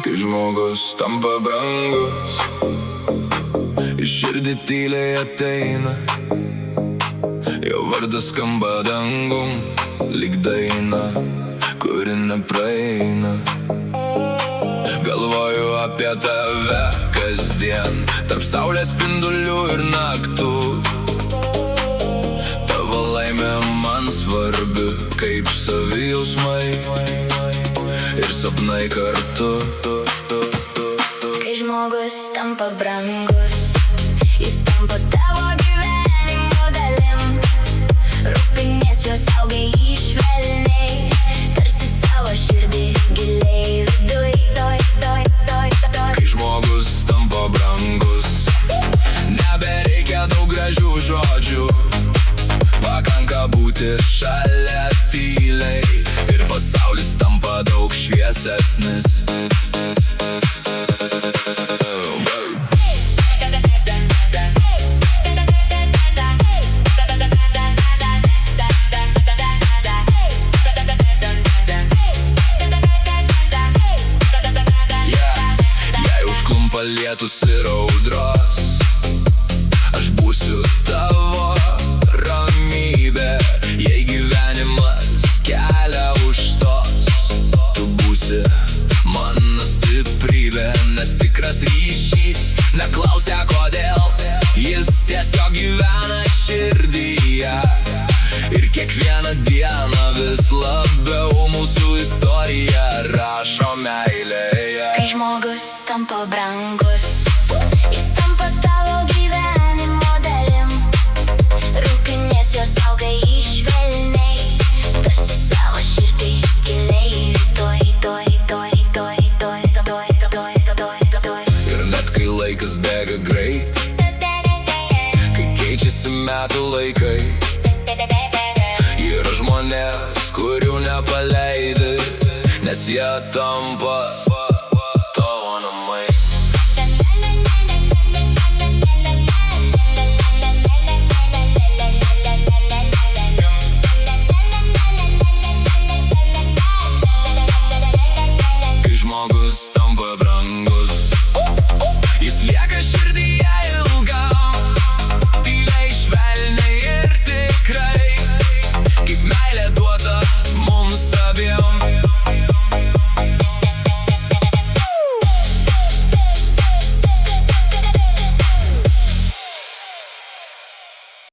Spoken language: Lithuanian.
Kai žmogus tampa brangus, į širdį tyliai ateina, jo vardas skamba dangum, lyg daina, kuri nepraeina. Galvoju apie tave kasdien, tarp saulės spindulių ir naktų. Tavo laimė man svarbi, kaip savijausmai ir sapnai kartu. Kai žmogus tampa brangus, jis tampa tavo gyvenimo dalim. Rūpinies juo, saugai jį švelniai, tarsi savo širdį giliai viduj. Kai žmogus tampa brangus, nebereikia daug gražių žodžių, pakanka būti šalia tyliai ir pasaulis tampa daug šviesesnis. Lietus ir audros, aš būsiu tavo ramybė. Jei gyvenimas kelia užstos, tu būsi mano stiprybė. Nes tikras ryšys neklausia kodėl, jis tiesiog gyvena širdyje. Ir kiekvieną dieną vis labiau mūsų istorija rašo meilėje. Kai žmogus tampa brangus, jis tampa tavo gyvenimo dalim. Rūpinies juo, saugai jį švelniai, tarsi savo širdį giliai viduj. Ir net kai laikas bėga greit, kai keičiasi metų laikai, yra žmonės, kurių nepaleidi, nes jie tampa